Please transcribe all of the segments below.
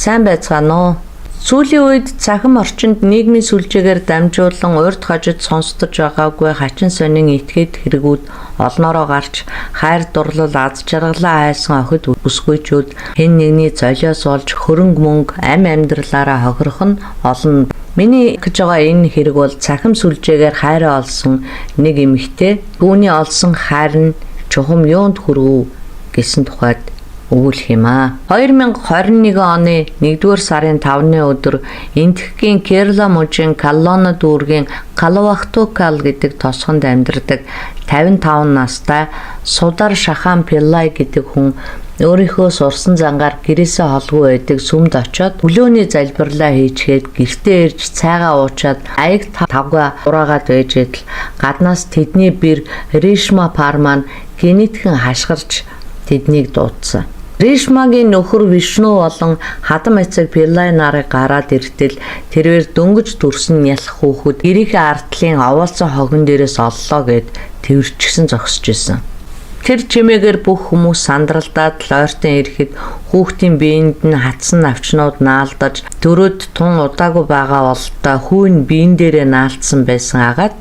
Сайн байцгаана уу? Сүүлийн үед цахим орчинд нийгмийн сүлжээгээр дамжуулан урьд хожид сонсдож байгаагүй хачин сонин этгээд хэрэгүүд олноороо гарч хайр дурлал аз жаргалаа хайсан охид бүсгүйчүүд хэн нэгний золиос олж хөрөнгө мөнгө амь амьдралаараа хохирох нь олон. Миний гэж байгаа энэ хэрэг бол цахим сүлжээгээр хайраа олсон нэг эмэгтэй түүний олсон хайр нь чухам юунд хүрв гэсэн тухайд өгүүлэх юм аа. 2021 оны 1-р сарын 5-ны өдөр Энтхэгийн Керала мужийн Каллоно дүүргийн Калавахтукал гэдэг тосгонд амьдардаг 55 настай Судар Шахан Пиллай гэдэг хүн өөрийнхөө сурсан зангаар гэрээсээ холгүй байдаг сүмд очоод өглөөний залбирлаа хийчгээд гэртээ ирж цайгаа уучаад аяг тавга ураагаад байж идэл гаднаас тэдний бэр Ришма Парман гинэтхэн хашгирч тэднийг дуудсан. Ришмагийн нөхөр Вишну болон хадам эцэг Пиллай нарыг гараад иртэл тэрээр дөнгөж төрсөн ялах хүүхэд гэрийнхээ ардлын овоолцсон хогон дээрээс оллоо гэд тэрчгсэн зогсож исэн. Тэр чимээгээр бүх хүмүүс сандралдаад лойртон ирэхэд хүүхдийн биеинд нь хатсан навчнууд наалдаж дөрөд тун удаагүй байгаа бололтой хүүн биен дээрээ наалтсан байсан агаад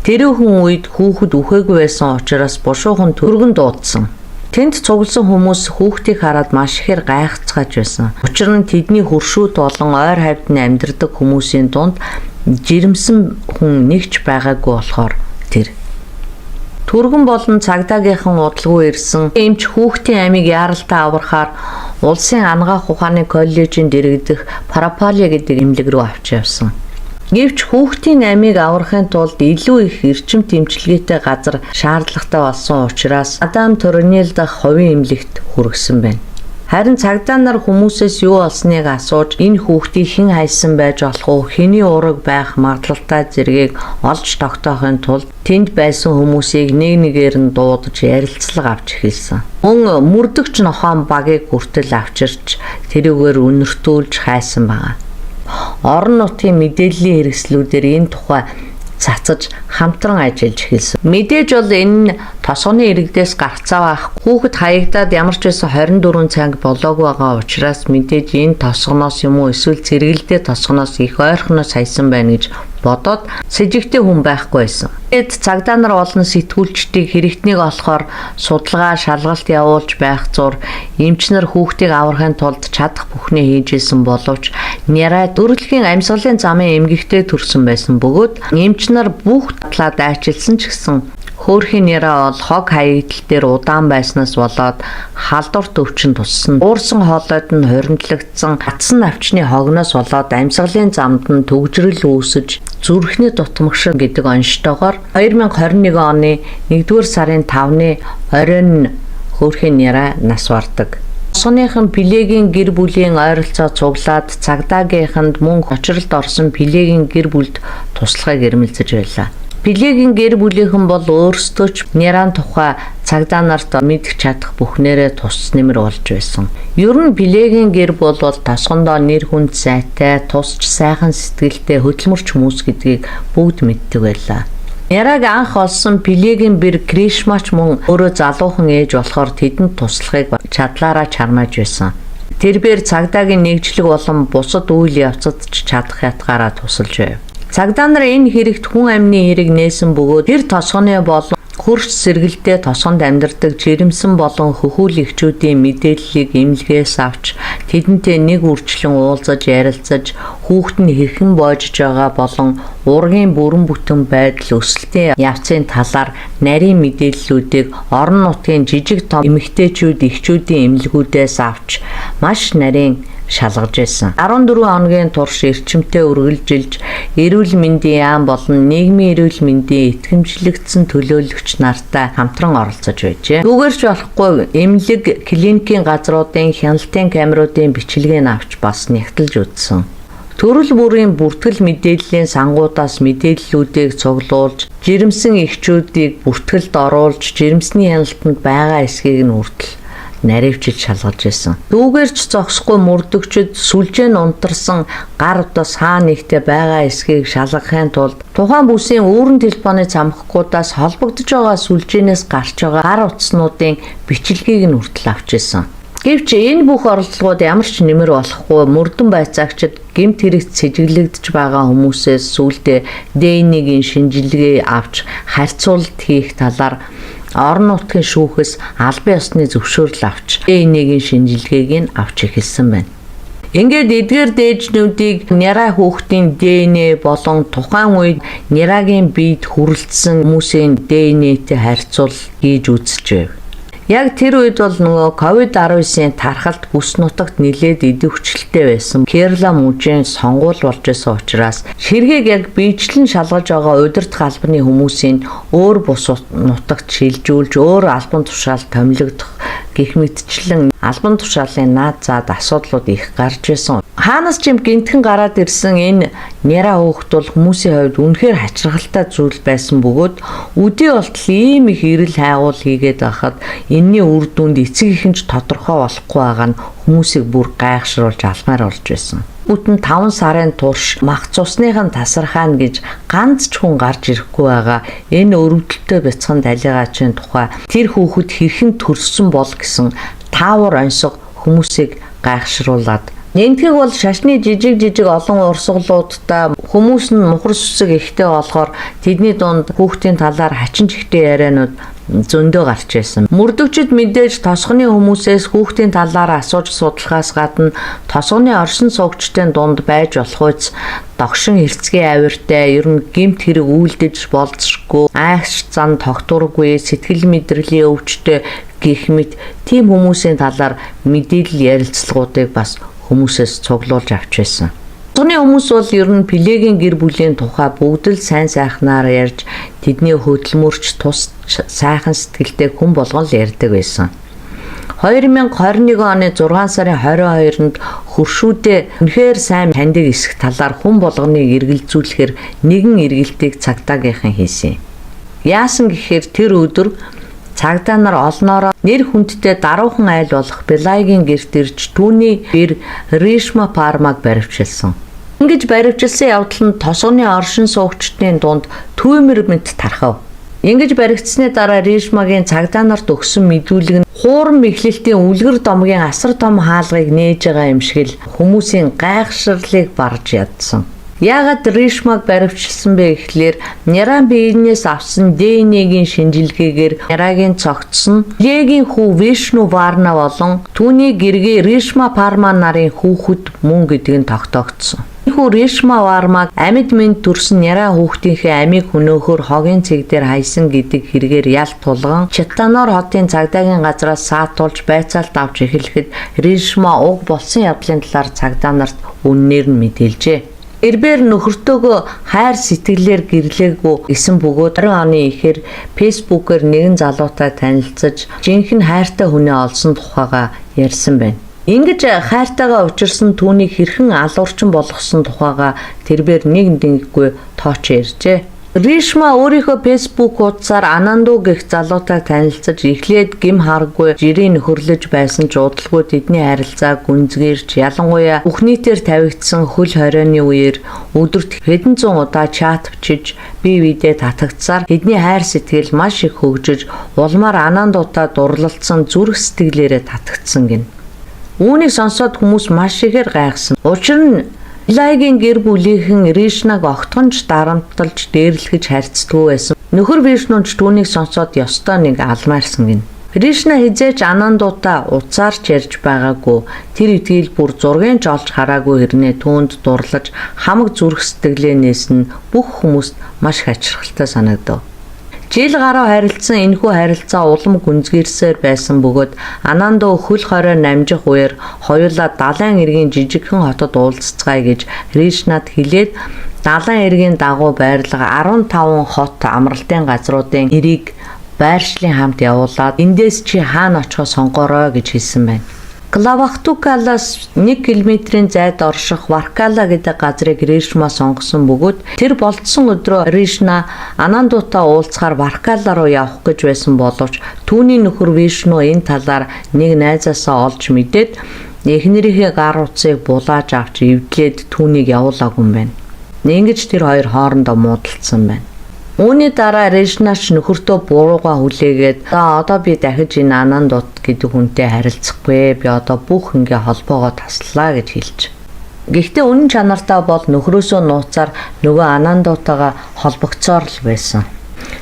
тэрүүхэн үед хүүхэд үхээгүй байсан учраас бушуухан түргэн дуудсан. Тэнд цугласан хүмүүс хүүхдийг хараад маш ихээр гайхацгааж байсан. Учир нь тэдний хөршүүд болон ойр хавьд амьдардаг хүмүүсийн дунд жирэмсэн хүн нэгч байгаагүй болохоор тэр түргэн болон цагдаагийнхан удалгүй ирсэн эмч хүүхдийн амийг яаралтай аврахаар улсын анагаах ухааны коллежинд дэрэгдэх Парапали гэдэг эмнэлэг рүү авч явсан. Гэвч хүүхдийн амийг аврахын тулд илүү их эрчим тэмчилгээтэй газар шаардлагатай болсон учраас Адам Торнил дах хувийн эмнэлэгт хүргэсэн байна. Харин цагдаа нар хүмүүсээс юу олсныг асууж энэ хүүхдийг хэн хайсан байж болох уу, хэний ураг байх магадлалтай зэргийг олж тогтоохын тулд тэнд байсан хүмүүсийг нэг нэгээр нь дуудаж ярилцлага авч эхэлсэн. Мөн мөрдөгч нохоон багийг хүртэл авчирч тэрүүгээр үнэртүүлж хайсан байна. Орон нутгийн мэдээллийн хэрэгслүүдээр энэ тухай цацаж хамтран ажиллаж эхэлсэн. Мэдээж бол энэ тосгоны иргэдээс гарцаа байх хүүхэд хаягдаад ямар ч байсан 24 цаг болоогүй байгаа учраас мэдээж энэ тосгоноос юм уу эсвэл цэргэлдээ тосгоноос их ойрхоноос хайсан байна гэж бодоод сэжигтэй хүн байхгүй байсан. Тэгэд цагдаа нар олон сэтгүүлчдийг хэрэгтнийг олохоор судалгаа шалгалт явуулж байх зур эмчнэр хүүхдийг аврахын тулд чадах бүхнээ хийжсэн боловч Нярай дүрлэгийн амьсгалын замын эмгэгтэй төрсэн байсан бөгөөд эмчнэр бүх талаа дайчилсан ч гэсэн хөөрхийн Нярай бол хог хаягдал дээр удаан байснаас болоод халдварт өвчин туссан. Уурсан хоолойд нь хоригдлогдсон гацсан навчны хогноос болоод амьсгалын замд нь төгжрөл үүсэж зүрхний дутмагшил гэдэг онцтойгоор 2021 оны 1-р сарын 5-ны оройн хөөрхийн Нярай нас бардаг. Тосгоныхан Пилегийн гэр бүлийн ойролцоо цуглаад цагдаагийнханд мөн очролд орсон Пилегийн гэр бүлд туслахыг эрмэлзэж байлаа. Пилегийн гэр бүлийнхэн бол өөрсдөө ч Нярайн тухай цагдаа нарт мэдэх чадах бүхнээрээ тус нэмэр болж байсан. Ер нь Пилегийн гэр бүл бол тосгондоо нэр хүнд сайтай, тусч сайхан сэтгэлтэй хөдөлмөрч хүмүүс гэдгийг бүгд мэддэг байлаа. Нярайг анх олсон Пилегийн бэр Кришмач мөн өөрөө залуухан ээж болохоор тэдэнд туслахыг чадлаараа чармааж байсан. Тэрээр цагдаагийн нэгжлэг болон бусад үйл явцад ч чадах ятгаараа тусалж байв. Цагдаа нар энэ хэрэгт хүн амны хэрэг нээсэн бөгөөд тэр тосгоны болон хөрш сэргэлдээ тосгонд амьдардаг жирэмсэн болон хөхүүл эхчүүдийн мэдээллийг эмнэлгээс авч тэдэнтэй нэг үрчлэн уулзаж ярилцаж хүүхэд нь хэрхэн боожж байгаа болон ургийн бүрэн бүтэн байдал өсөлтийн явцын талаар нарийн мэдээллүүдийг орон нутгийн жижиг том эмэгтэйчүүд эхчүүдийн эмнэлгүүдээс авч маш нарийн шалгаж байсан. 14 хоногийн турш эрчимтэй үргэлжилж эрүүл мэндийн яам болон нийгмийн эрүүл мэндийн итгэмжлэгдсэн төлөөлөгч нартай хамтран оролцож байжээ. Түүгээрч болохгүй эмнэлэг клиникийн газруудын хяналтын камеруудын бичлэгийг авч бас нягтлж үзсэн. Төрөл бүрийн бүртгэл мэдээллийн сангуудаас мэдээллүүдийг цуглуулж, жирэмсэн эхчүүдийг бүртгэлд оруулж, жирэмсний хяналтанд байгаа эсхийг нь хүртэл наривчилж шалгаж байсан. Дүүгээрч зогсохгүй мөрдөгчд сүлжээ нь унтарсан гар утас хаа нэгтээ байгаа эсхийг шалгахын тулд тухайн бүсийн өөрөн телефоны цамхгуудаас холбогдож байгаа сүлжээнээс гарч байгаа гар утаснуудын бичлэгийг нь хүртэл авч ирсэн. Гэвч энэ бүх оролдлогууд ямар ч нэмэр болохгүй мөрдөн байцаагчид гэмт хэрэгт сэжиглэгдэж байгаа хүмүүсээс сүулдэ ДНХ-ийн шинжилгээ авч харьцуулалт хийх талаар орон нутгийн шүүхээс албан ёсны зөвшөөрөл авч ДНХ-ийн шинжилгээг нь авч эхэлсэн байна. Ингээд эдгээр дээжнүүдийг Няра хүүхдийн ДНХ болон тухайн үед Нярагийн биед хүрэлцсэн хүмүүсийн ДНХ-тэй харьцуул хийж үзчихв. Яг тэр үед бол нөгөө COVID-19-ийн тархалт бүс нутагт нэлээд идэвхжлэлтэй байсан. Керала мужийн сонгуул болж байсан учраас ширхэг яг биечлэн шалгаж байгаа удирдах албаны хүмүүсийн өөр бус нутагт шилжүүлж өөр албан тушаал томилогдох гэх мэтчлэн албан тушаалын наад заад асуудлууд их гарч байсан. Хаанаас ч юм гинтхэн гараад ирсэн энэ Няра хүүхд бол хүмүүсийн хувьд үнэхээр хачирхалтай зүйл байсан бөгөөд үдий болтол ийм их эрэл хайгуул хийгээд байхад энэний үр дүнд эцэг ихэнч тодорхой болохгүй байгаа нь хүмүүсийг бүр гайхшруулж алмаар болж байсан. Бүтэн 5 сарын турш мах цусныхан тасархаана гэж ганц ч хүн гарч ирэхгүй байгаа. Энэ өрөвдөлтөй бяцхан далигаачийн тухай тэр хүүхэд хэрхэн төрсөн бол гэсэн таавар онцгой хүмүүсийг гайхшруулад нэгтгэг бол шашны жижиг олон урсгалуудтай хүмүүс нь мухар сүсэг ихтэй болохоор тэдний дунд хүүхдийн талаар хачин чихтэй ярианууд зөндөө гарч байсан. Мөрдөгчд мэдээж тосгоны хүмүүсээс хүүхдийн талаар асууж судлахаас гадна тосгоны оршин суугчдын дунд байж болох үс догшин хэрцгий авиртай ер нь гэмт хэрэг үйлдэж болцсохгүй айхш зан тогтургүй сэтгэл мэдрэлийн өвчтөй гэх мэт тийм хүмүүсийн талаар мэдээлэл ярилцлагуудыг бас хүмүүсээс цуглуулж авч байсан. Тосгоны хүмүүс бол ер нь Пелегийн гэр бүлийн тухай бүгд л сайн сайхнаар ярьж тэдний хөдөлмөрч тус сайхан сэтгэлтэй хүн болгон л ярьдаг байсан. 2021 оны 6 сарын 22-нд хөршүүдээ үнэхээр сайн таньдаг эсэх талаар хүн болгоныг эргэлзүүлэхээр нэгэн эргэлтийг цагдаагийнхан хийсэн. Яасан гэхээр тэр өдөр цагдаа нар олноороо нэр хүндтэй даруухан айл болох Белайгийн гэрт ирж түүний бэр Ришма Пармаг баривчилсан. Ингэж баривчилсан явдал нь тосгоны оршин суугчдын дунд түүмэр мэт тархав. Ингэж баригдсны дараа Ришмагийн цагдаа нарт өгсөн мэдүүлэг нь хууран мэхлэлтийн үлгэр домгийн асар том хаалгыг нээж байгаа юм шиг л хүмүүсийн гайхширлыг барж ядсан. Яагаад Ришмаг баривчилсан бэ гэхлээр Няран биенээс авсан ДНХ-ийн шинжилгээгээр Нярагийн цогцсон Пелегийн хүү Вишну Варна болон түүний гэргээ Ришма Парма нарын хүүхэд мөн гэдг нь тогтоогдсон. Хүү Ришма Вармаг амьд мэнд төрсөн Няра хүүхдийнхээ амийг хөнөөхөөр хогийн цэг дээр хайсан гэдэг хэрэгээр ялт тулган Чаттанор хотын цагдаагийн газраас саатуулж байцаалт авч эхлэхэд Ришма уг болсон явдлын талаар цагдаа нарт үннээр нь мэдээлжээ. Эрбээр нөхөртөөгөө хайр сэтгэлээр гэрлээгүй гэсэн бөгөөд 20 оны ихэр фэйсбүүкээр нэгэн залуутай танилцаж жинхэнэ хайртай хүнээ олсон тухайга ярьсан байна. Ингэж хайртайгаа учирсан түүнийг хэрхэн алуурчин болгосон тухайга тэрбээр нэггүй тооч ярьжээ. Ришма өөрийнхөө фэйсбүүк хуудасаар Ананду гэх залуутай танилцаж эхлээд гим харгүй жирийн нөхөрлөж байсан ч удалгүй тэдний харилцаа гүнзгийрч ялангуяа бүх нийтээр тавигдсан хөл хорионы үеэр өдөрт хэдэн зуун удаа чат бичиж бие биедээ татагдсаар тэдний хайр сэтгэл маш их хөгжиж улмаар Анандутай дурлалцсан зүрх сэтгэлээрээ татагдсан гин. Үүнийг сонсоод хүмүүс маш ихээр гайхсан. Учир нь Пелегийн гэр бүлийнхэн Ришнаг огтхонч дарамтлж дээрлэхэж харьцдаггүй байсан. Нөхөр Вишнуч түүнийг сонсоод ёстой нэг алмаарсан гин. Ришна хизээч Анандутай уцаарч ярьж байгаагүй. Тэр итгэл бүр зургийн ч олж хараагүй хэрнээ түүнд дурлаж хамаг зүрх сэтгэлээ нээсэн бүх хүмүүст маш хачирхалтай санагдав. Жил гаруй харилцсан энэхүү харилцаа улам гүнзгийрсээр байсан бөгөөд Ананду хөл хорой намжих үеэр хоёулаа далайн эргийн жижигхэн хотод уулзцгаая гэж Ришнад хэлээд далайн эргийн дагуу байрлага 15 хот амралтын газруудын эрийг байршлын хамт явуулаад эндээс чи хаана очихоо сонгоорой гэж хэлсэн байна. Клавахтукалаас 1 км-ийн зайд орших Варкала гэдэг газрыг Ришма сонгосон бөгөөд тэр болцсон өдрөө Ришна Анандуутай уулзахаар Варкала руу явах гэж байсан боловч түүний нөхөр Вишну энэ талаар нэг найзаасаа олж мэдээд эхнэрийнхээ гар утсыг булааж авч эвдлээд түүнийг явуулаагүй юм байна. Ингэж тэр хоёр хоорондоо муудалцсан байна. Үүний дараа Ришнаш нөхөртөө бурууга хүлээгээд одоо би дахиж энэ Анандут гэдэг хүнтэй харилцахгүй. Би одоо бүх ингээ холбоогоо таслаа гэж хэлж. Гэхдээ үнэн чанартай бол нөхрөөсөө нууцаар нөгөө Анандутайгаа холбогцоор л байсан.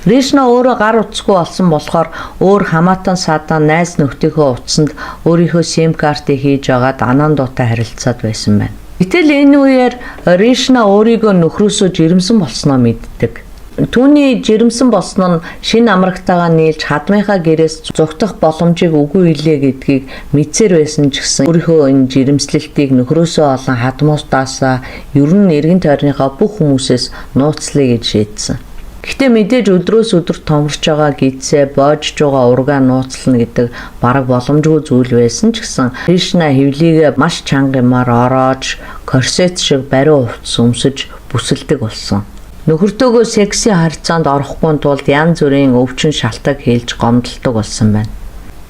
Ришна өөрөө гар утсгүй болсон болохоор өөр хамаатан садан найз нөхдийнхөө утсанд өөрийнхөө SIM картыг хийж агаад Анандутай харилцаад байсан байна. Гэтэл энэ үеэр Ришна өөрийгөө нөхрөөсөө жирэмсэн болсноо мэддэг. Түүний жирэмсэн болсон нь шинэ амрагтайгаа нийлж хадмынхаа гэрээс зүгтах боломжийг үгүй илээ гэдгийг мэдсээр байсан ч гэсэн өөрийнхөө энэ жирэмслэлтийг нөхрөөсөө олон хадмуутаасаа ер нь эргэн тойрныхаа бүх хүмүүсээс нууцлая гэж шийдсэн. Гэхдээ мэдээж өдрөөс өдөр томорч байгаа гидсээ боожж байгаа ургаа нууцлна гэдэг бараг боломжгүй зүйл байсан ч гэсэн Ришна хөвлийгээ маш чанга юмар ороож корсет шиг бариу хувцас өмсөж бүсэлдэг болсон. Нөхөртөөгөө секси харьцаанд орохгүй тулд янз бүрийн өвчин шалтгаан хэлж гомдолдог болсон байна.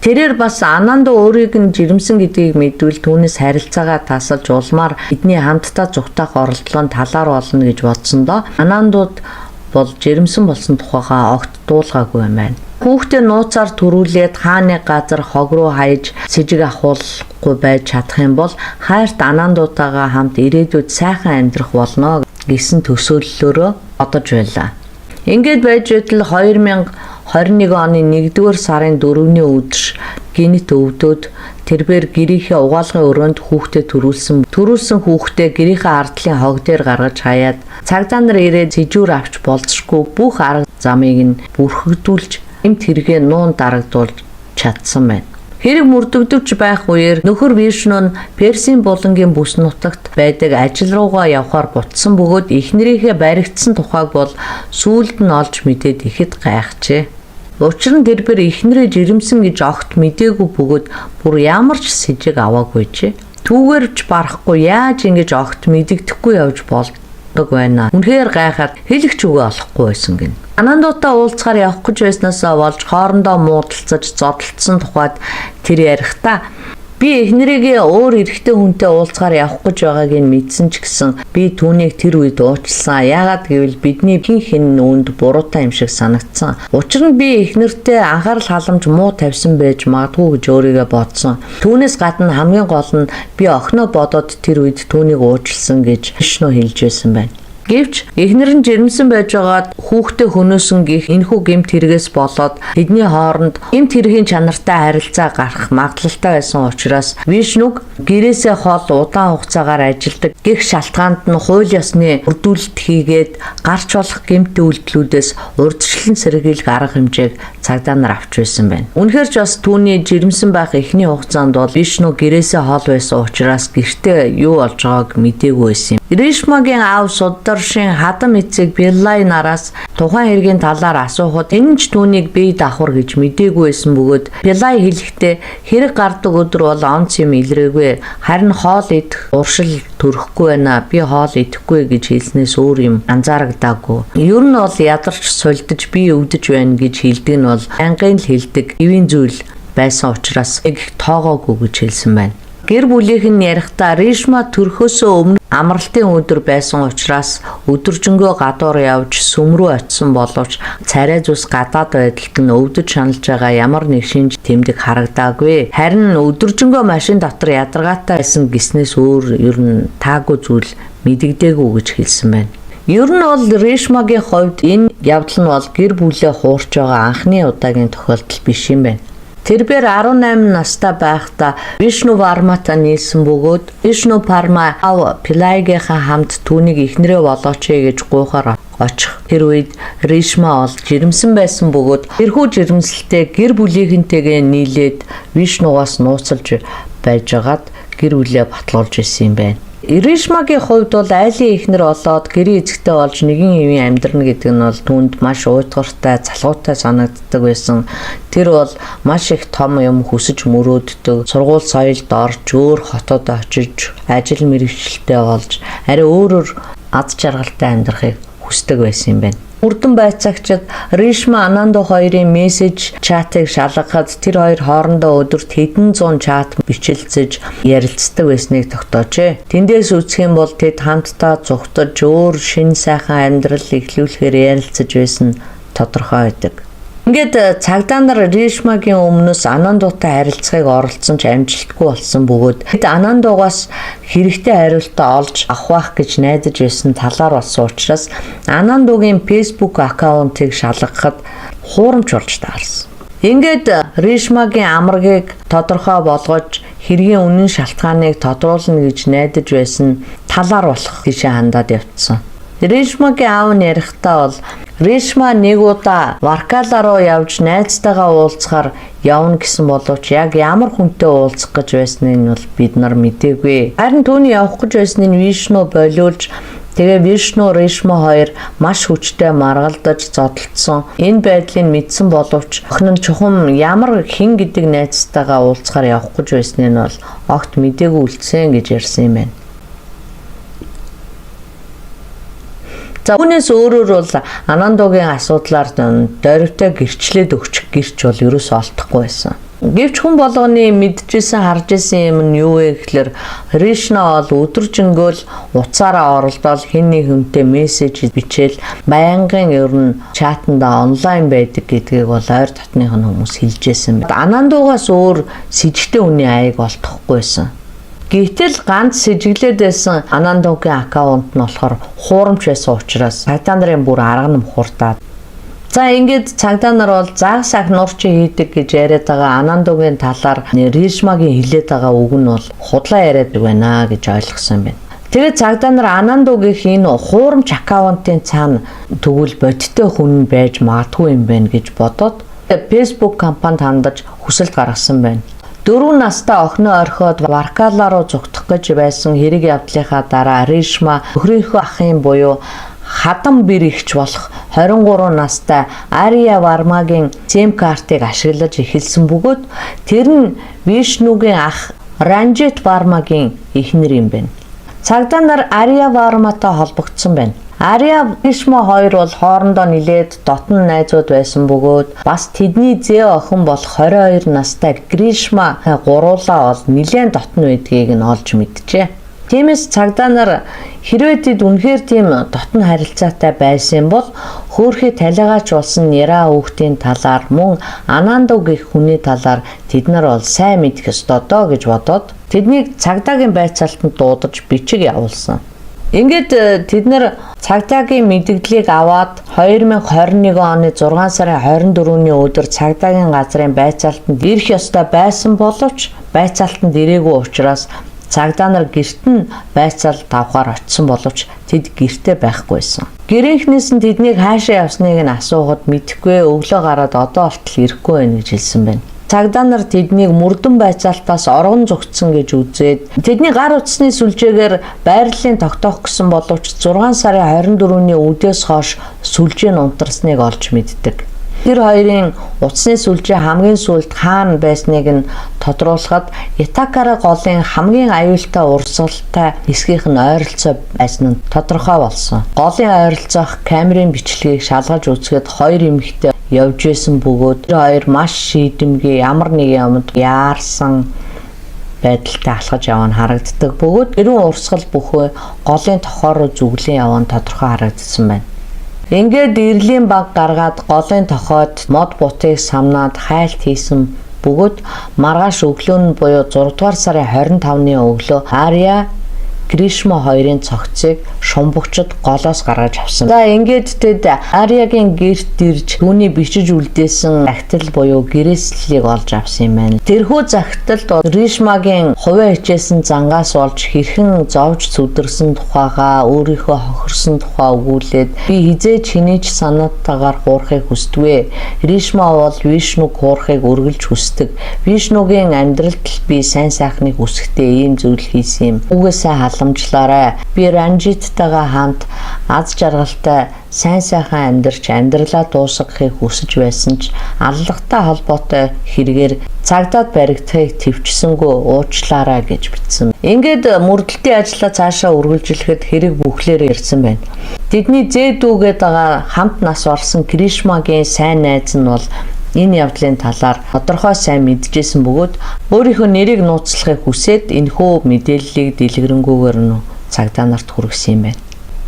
Тэрээр бас Анандо өөрийг нь жирэмсэн гэдгийг мэдвэл түүнээс харилцаагаа тасалж улмаар эдний хамтдаа зүгтах оролдлогын талаар болно гэж бодсондоо Анандууд бол жирэмсэн болсон тухайгаа огт дуулгаагүй юм байна. Хүүхдээ нууцаар төрүүлээд хааны газар хог руу хаяж сэжиг ахуулахгүй байж чадах юм бол хайрт Анандуудаагаа хамт ирээдүйд сайхан амьдрах болно гэсэн төсөөллөөрөө одож байлаа. Ингээд байж байтал 2021 оны 1-р сарын 4-ний өдөр гинт өвдөд тэрбээр гэрийнхээ угаалгын өрөөнд хүүхдэд төрүүлсэн хүүхдээ гэрийнхээ ардлын хог дээр гаргаж хаяад цагдаа нар ирээд сэжүүр авч болцшгүй бүх арга замыг нь бүрхэгдүүлж эмт хэрэгээ нуун дарагдуулж чадсан байна. Хэрэг мөрдөгдөж байх үеэр нөхөр Вишну нь Персийн булангийн бүс нутагт байдаг ажил руугаа явхаар бутсан бөгөөд эхнэрийнхээ баригдсан тухайг бол сүүлд нь олж мэдээд ихэд гайхжээ. Учир нь тэрбэр эхнэрээ жирэмсэн гэж огт мдээгүй бөгөөд бүр ямар ч сэжиг аваагүй ч. Түүгээрч барахгүй яаж ингэж огт мэдэгдэхгүй явж болдог байна. Үнэхээр гайхаад хэлэх ч үгүй олохгүй байсан гин. Анандуутай уулзахаар явах гэж байснаасаа болж хоорондоо муудалцаж зодтолцсон тухайд тэр ярихдаа би эхнэрийгээ өөр эрэгтэй хүнтэй уулзахаар явах гэж байгааг нь мэдсэн ч гэсэн би түүнийг тэр үед уучлсан. Яагаад гэвэл бидний хэн үүнд буруутай юм шиг санагдсан. Учир нь би эхнэртэй анхаарал халамж муу тавьсан байж магадгүй гэж өөрийгөө бодсон. Түүнээс гадна хамгийн гол нь би охиноо бодоод тэр үед түүнийг уучлсан гэж Вишну хэлж байсан байна. Гэвч эхнэр нь жирэмсэн байж байгаад хүүхдээ хөнөөсөн гих энэхүү гэмт хэрэгээс болоод тэдний хооронд гэмт хэргийн чанартай харилцаа гарах магадлалтай байсан учраас Вишнуг гэрээсээ хол удаан хугацаагаар ажилдаг гих шалтгаанд нь хууль ёсны бүрдүүлэлт хийгээд гарч болох гэмт үйлдэлүүдээс урьдчилан сэргийлэх арга хэмжээг цагдаа нар авч байсан байна. Үнэхээр ч бас түүний жирэмсэн байх эхний хугацаанд бол Вишну гэрээсээ хол байсан учраас гэртээ юу болж байгааг мэдээгүй байсан юм. Ришмагийн аав Сударшин хадам эцэг Биллай нараас тухайн хэргийн талаар асуухад энэ ч түүнийг бие давхар гэж мэдээгүй байсан бөгөөд Биллай хэлэхдээ хэрэг гардаг өдөр бол онц юм илрээгүй. Харин хоол идэх уршил төрөхгүй байна. Би хоол идэхгүй гэж хэлснээс өөр юм анзаарагдаагүй. Ер нь бол ядарч сулдаж би өвдөж байна гэж хэлдэг нь бол ангын л хэлдэг эвийн зүйл байсан учраас их тоогоогүй гэж хэлсэн байна. Гэр бүлийнхэн ярихдаа Ришма төрхөөсөө өмнө амралтын өдөр байсан учраас өдөржингөө гадуур явж сүм рүү очисон боловч царай зүс гадаад байдалд нь өвдөж шаналж байгаа ямар нэг шинж тэмдэг харагдаагүй. Харин өдөржингөө машин дотор ядаргаатай байсан гэснээс өөр ер нь таагүй зүйл мэдэгдээгүй гэж хэлсэн байна. Ер нь бол Ришмагийн хувьд энэ явдал нь бол гэр бүлээ хуурч байгаа анхны удаагийн тохиолдол биш юм байна. Тэрбээр 18 настай байхдаа Вишну Варматай нийлсэн бөгөөд Вишну Парма Пилайгийнхаа хамт түүнийг эхнэрээ болооч гэж гуйхаар очих. Тэр үед Ришма ол жирэмсэн байсан бөгөөд тэрхүү жирэмслэлтэй гэр бүлийнхэнтэйгээ нийлээд Вишнугаас нууцлж байжгаад гэр бүлээ батлуулж исэн юм байна. Ришмагийн хувьд бол айлын эхнэр болоод гэрийн эзэгтэй болж нэгэн хэвийн амьдрна гэдэг нь бол түүнд маш уйтгартай, залгуутай санагддаг байсан. Тэр бол маш их том юм хүсэж мөрөөддөг. Сургууль соёлд орж, өөр хотод очиж, ажил мэргэжилтэй болж, арай өөрөөр аз жаргалтай амьдрахыг хүсдэг байсан юм байна. Үрдэн байцаагчид Ришма Анандо хоёрын мессеж чатыг шалгахад тэр хоёр хоорондоо өдөрт хэдэн зуун чат бичлэлцэж ярилцдаг байсныг тогтоожээ. Тэндээс үзэх юм бол тэд хамтдаа зугтаж өөр шин сайхан амьдрал эхлүүлэхээр ярилцаж байсан тодорхой байдаг. Ингээд цагдаа нар Ришмагийн өмнөөс Анандотой харилцахыг оролцсон ч амжилтгүй болсон бөгөөд тэд Анандогоос хэрэгтэй хариултаа олж авах гэж найдаж байсан талаар болсон учраас Анандогийн Facebook аккаунтыг шалгахад хуурамч болж таарсан. Ингээд Ришмагийн амрагыг тодорхой болгож хэргийн үнэн шалтгааныг тодруулна гэж найдаж байсан талаар болох тийшээ хандаад явцсан. Ришмагийн аав нь ярихдаа бол Ришма нэг удаа Варкала руу явж найзтайгаа уулзахаар явна гэсэн боловч яг ямар хүнтэй уулзах гэж байсныг нь бол бид нар мэдээгүй. Харин түүний явах гэж байсныг Вишну болиулж тэгээ Вишну Ришма хоёр маш хүчтэй маргалдаж зодтолцсон. Энэ байдлыг мэдсэн боловч охин нь чухам ямар хэн гэдэг найзтайгаа уулзахаар явах гэж байсныг нь бол огт мэдээгүй үлдсэн гэж ярьсан юм байна. За үүнээс өөрөөр бол Анандогийн асуудлаар дөрвтэй гэрчлээд өгчих гэрч бол ерөөсөө олдохгүй байсан. Гэвч хүн болгоны мэдчихсэн харж исэн юм нь юу вэ гэхээр Ришна бол өдөржингөөл уцаараа оролдоод хэн нэг хүнтэй мессеж бичээл байнгын ер нь чатанда онлайн байдаг гэдгийг бол ойр дотных нь хүмүүс хэлж байсан. Анандогоос өөр сэжигтэй хүний аяг олдохгүй байсан. Гэтэл ганц сэжиглээд байсан Анандогийн аккаунт нь болохоор хуурамч байсан учраас цагдаа нарын бүр арга нь хурдаад. За ингээд цагдаа нар бол загас ах нурчи хийдэг гэж яриад байгаа Анандогийн талаар Ришмагийн хэлээд байгаа үг нь бол худлаа яриад байна гэж ойлгосон байна. Тэгээд цагдаа нар Анандогийн энэ хуурамч аккаунтын цаана тэгвэл бодиттой хүн байж магадгүй юм байна гэж бодоод Facebook компанид хандаж хүсэлт гаргасан байна. 4 настай охиноо орхиод Варкала руу зүгтэх гэж байсан хэрэг явдлынхаа дараа Ришма өхрийнхөө ахын буюу хадам бэр ихч болох 23 настай Ария Вармагийн SIM картыг ашиглаж эхэлсэн бөгөөд тэр нь Вишнугийн ах Ранжит Вармагийн эхнэр юм байна. Цагдаа нар Ария Варматай холбогдсон байна. Ария Ришма хоёр бол хоорондоо нилээд дотн найзууд байсан бөгөөд бас тэдний зээ охин болох 22 настай Гришма гуруулаа бол нилээн дотн байдгийг нь олж мэджээ. Тиймээс цагдаа нар хэрвээ тэд үнэхээр тийм дотн харилцаатай байсан бол хөөрхий талигаач болсон Нера хүүхдийн талаар мөн Анандо гэх хүний талаар тэд нар бол сайн мэдэх ёстой доо гэж бодоод тэднийг цагдаагийн байцаалтанд дуудаж бичиг явуулсан. Ингээд тэд нар цагдаагийн мэдээллийг аваад 2021 оны 6 сарын 24-ний өдөр цагдаагийн газрын байцаалтанд ирэх ёстой байсан боловч байцаалтанд ирээгүй учраас цагдаа нар гэрт нь байцаалт авахар очсон боловч тэд гэртээ байхгүйсэн. Гэрийнхнээс нь тэднийг хаашаа явсныг нь асуухад мэдэхгүй өглөө гараад одоо болтол ирэхгүй байна гэж хэлсэн байна. Цагдаа нар тэднийг мөрдөн байцаалтаас оргон зогтсон гэж үзээд тэдний гар утасны сүлжээгээр байрлалын тогтоох гэсэн боловч 6 сарын 24-ний үдээс хойш сүлжээ нь унтарсныг олж мэддэг. Тэр хоёрын утасны сүлжээ хамгийн сүүлд хаана байсныг нь тодруулахад Итакара голын хамгийн аюултай урсгалтай хэсгийнх нь ойролцоо байсан нь тодорхой болсон. Голын ойролцоох камерын бичлэгийг шалгаж үзэхэд хоёр эмэгтэй явж исэн бөгөөд тэр хоёр маш шийдэмгий ямар нэг юмд яарсан байдалтай алхаж явна харагддаг бөгөөд эрүүн урсгал бүхөө голын тохоор руу зүглэн явна тодорхой харагдсан байна. Ингээд ирлийн баг гаргаад голын тохойд мод бутыг самнаад хайлт хийсэн бөгөөд маргааш өглөө нь буюу 6 дугаар сарын 25-ны өглөө Ария Гришма хоёрын цогцыг шумбагчд голоос гаргаж авсан. За ингээд тэд Ариагийн гэрт ирж түүний бичиж үлдээсэн захидал буюу гэрээслэлийг олж авсан юм байна. Тэрхүү захидалд Ришмагийн хувиа хичээсэн зангаас олж хэрхэн зовж сүдэрсэн тухайгаа өөрийнхөө хохирсон тухай өгүүлээд би хизээч хинээч санаатаагаар хуурахыг хүсдвэ. Ришма бол Вишнуг хуурахыг үргэлж хүсдэг. Вишнугийн амьдралд би сайн сайхныг хүсэхдээ ийм зүйл хийсэн юм. Үгээсээ уламжлаарай. Би Ранжиттайгаа хамт аз жаргалтай сайн сайхан амьдарч амьдралаа дуусгахыг хүсэж байсан ч аллагтай холбоотой хэрэгээр цагдаад баригдахыг төвчсөнгөө уучлаарай гэж бичсэн. Ингээд мөрдөлтийн ажлаа цаашаа үргэлжлэхэд хэрэг бүхлээр ирсэн байна. Тэдний зээдүүгээд байгаа хамт нас орсон Гришмагийн сайн найз нь бол энэ явдлын талаар тодорхой сайн мэдчихсэн бөгөөд өөрийнхөө нэрийг нууцлахыг хүсээд энэхүү мэдээллийг дэлгэрэнгүйгээр нь цагдаа нарт хүргэсэн юм байна.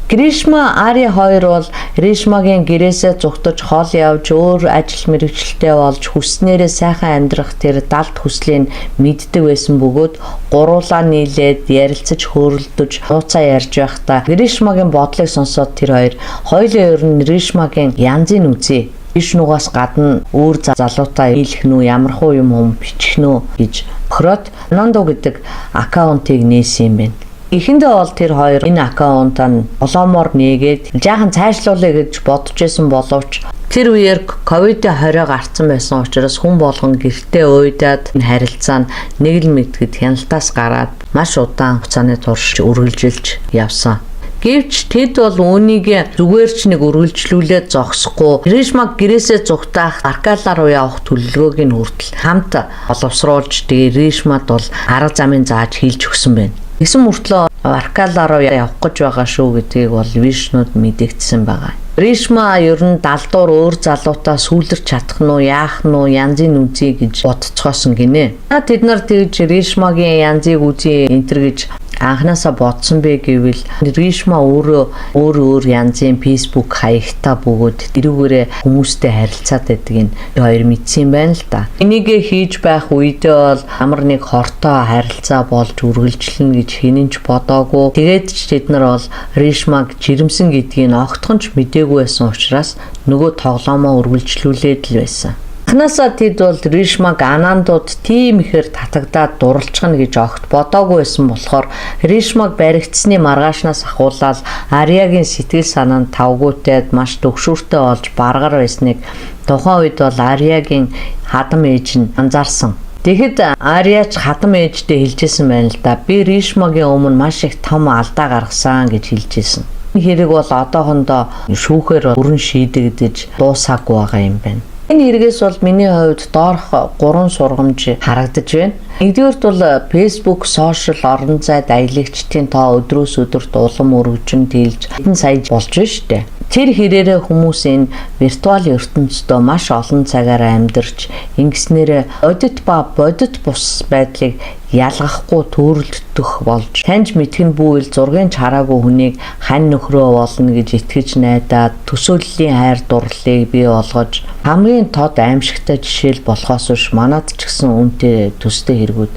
Гришма Ари хоёр бол Гришмагийн гэрээсээ зугтаж хоол явж өөр ажил мэргэжилтэй болж хүснээрээ сайхан амьдрах тэр далд хүслийг мэддэг байсан бөгөөд гуруулаа нийлээд ярилцаж хөөрөлдөж нууцаа ярьж байхдаа Гришмагийн бодлыг сонсоод тэр хоёр хоёулаа ер нь Гришмагийн янзын үзье. Иш нугаас гадна өөр залуутаа ийлэх нү ямархуу юм бичих нү гэж бохироод Нандо гэдэг аккаунтыг нээсэн юм байна. Эхэндээ бол тэр хоёр энэ аккаунтаа болоомоор нээгээд жаахан цаашлуулъя гэж бодож байсан боловч тэр үеэр ковид-20 гарсан байсан учраас хүн болгон гэртээ уйдаад харилцаа нь нэг л мэдгэд хяналтаас гараад маш удаан хугацааны турш үргэлжилж явсан. Гэвч тэд бол үүнийг зүгээр ч нэг үргэлжлүүлээд зогсохгүй Гришмаг гэрээсээ зугтаах Аркала руу явах төлөвлөгөөг нь хүртэл хамт боловсруулж тэгээ Гришмад бол арга замын зааж хийлж өгсөн байна. Тэгсэн мөртлөө Аркала руу явах гэж байгаа шүү гэдгийг бол Вишнуд мэдэгдсэн байгаа. Гришма ер нь далдуур өөр залуутаа сүүлэрч чадах нь уу яах нь уу янзын үзье гэж бодцгоосон гинэ. Тэд нар тэгж Гришмагийн янзыг үзье энтер гэж анханасаа бодсон бэ гэвэл Гришма өөр янзын Facebook хаягтай бөгөөд тэрүүгээрээ хүмүүстэй харилцаад байдгийг хоёр мэдсэн байна л да. Энийг хийж байх үедээ бол амар нэг хортой харилцаа болж үргэлжлэнэ гэж хинэнч бодоогүй. Тэгээд ч тэд нар бол Гришмаг жирэмсэн гэдгийг огтхон ч мэдээгүй байсан учраас нөгөө тоглоомоо үргэлжлүүлээд л байсан. Анханасаа тэд бол Гришмаг Анандууд тийм ихээр татагдаад дурлцгана гэж огт бодоогүй байсан болохоор Гришмаг баригдсны маргаашнаас ахуулаад Ариагийн сэтгэл санаа нь тавгуутайд маш төгшүүртэй болж баргаар байсныг тухайн үед бол Ариагийн хадам ээж нь анзаарсан. Тэгэхэд Ариач хадам ээжтэй хэлжсэн байна л да. Би Гришмагийн өмнө маш их том алдаа гаргасан гэж хэлжсэн. Хэрэг бол одоохондоо шүүхээр бүрэн шийдэгдэж дуусаагүй байгаа юм байна. Энэ хэрэгээс бол миний хувьд доорх 3 сургамж харагдаж байна. Нэгдүгээрт бол Facebook, сошиал орон зайд аялагчдын тоо өдрөөс өдөрт улам өргөжин дийлж хэдэн сая болж байна шүү дээ. Тэр хэрээрээ хүмүүс энэ виртуал ертөнцийн маш олон цагаар амьдарч ингэснээр одит ба бодит бус байдлыг ялгахгүй төрөлдөх болж таньж мэдхэн бүвэл зургийн хараагүй хүнийг хань нөхрөө болно гэж итгэж найдаад төсөөллийн хайр дурлалыг бий болгож хамгийн тод аимшигтай жишээл болохоос биш манад ч гэсэн үнэтэй төстэй хэрэгүүд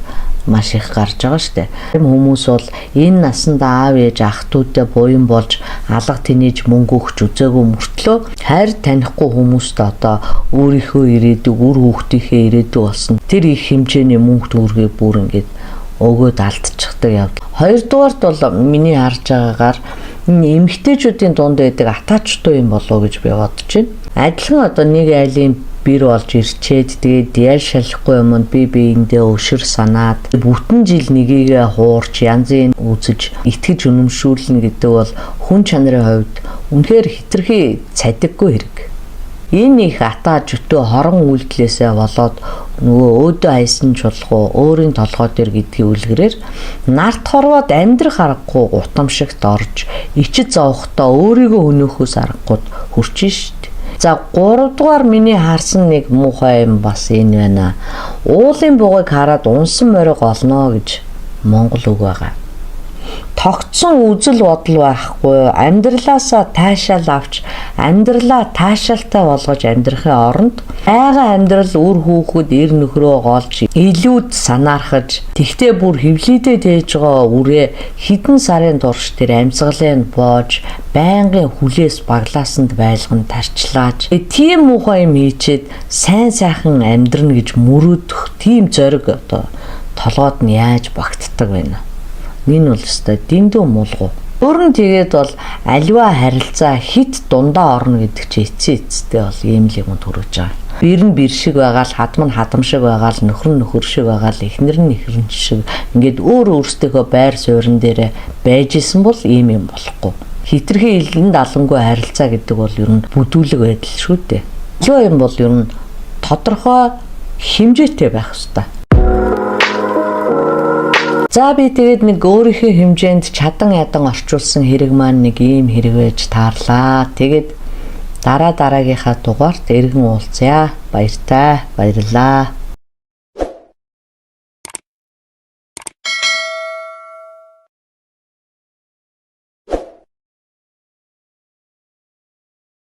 маш их гарч байгаа штэ. Хүмүүс бол энэ насанд аав ээж ах トゥ удаа буян болж алга тэнэж мөнгө өгч үзээгүй мөртлөө хайр танихгүй хүмүүст одоо өөрийнхөө ирээдүг үр хүүхдийнхээ ирээдүг болсон тэр их хэмжээний мөнгө төгрөгийг бүр ингээд өгөөд алдчихдаг явдал. Хоёрдугаарт бол миний харж байгаагаар эмэгтэйчүүдийн дунд байдаг атаачтай юм болов уу гэж би бодож байна. Адилхан одоо нэг айлын бэр болж ирчээд тэгээд ял шалахгүй юм би биендээ өшөр санаад бүтэн жил нэгийгээ хуурч янзын үзэж итгэж үнэмшүүлнэ гэдэг бол хүн чанарын хувьд үнэхээр хэтэрхий цадиггүй хэрэг. Энэ их атаа жүтөө хорон үйлдэлээсээ болоод нөгөө өөдөө хайсан чулгуу өөрийн толгой дээр гэдгийг үлгэрээр нарт хорвоод амьдрах аргагүй гутамшигт орж ичид зовхтой өөрийгөө өнөөхөөс аргагүй хүрчин штт. За 3 дугаар миний харсан нэг муухай юм бас энэ байна. Уулын бугыг хараад унсан мориг олно гэж Монгол үг байгаа. Тогтсон үзэл бодол байхгүй амьдралаасаа таашаал авч амьдралаа таашаалтай болгож амьдрахын оронд айгаа амьдрал үр хүүхэд эр нөхрөө голж илүүд санаархаж тэгтээ бүр хөвлөдөд ээж байгаа үрээ хідэн сарын турш тэр амьсгалын боож байнгын хүлээс баглаасанд байлган тарчлааж тийм муухай юм хийчээд сайн сайхан амьдрна гэж мөрөөдөх тийм зориг одоо толгойд нь яаж багтдаг байна. Энэ бол өстой дэндүү муулгуу. Өөр нь тэгээд бол аливаа харилцаа хит дундаа орно гэдэг чи эцсийн эцэстэй бол ийм л юм төрөж байгаа. бэр нь бэр шиг байгаа л хадам нь хадам шиг байгаа л нөхөр нь нөхөр шиг байгаа л эхнэр нь эхнэр шиг ингээд өөр өөрсдийнхөө байр суурин дээр байж исэн бол ийм юм болохгүй. Хитрхи илэн далангүй харилцаа гэдэг бол ер нь бүдүүлэг байдал шүү дээ. Илүү юм бол ер нь тодорхой хэмжээтэй байх ёстой. За би тэгээд нэг өөрийнхөө хэмжээнд чадан ядан орчуулсан хэрэг маань нэг ийм хэрэг байж таарлаа. Тэгээд дараагийнхаа дугаарт эргэн уулзъя. Баярлалаа.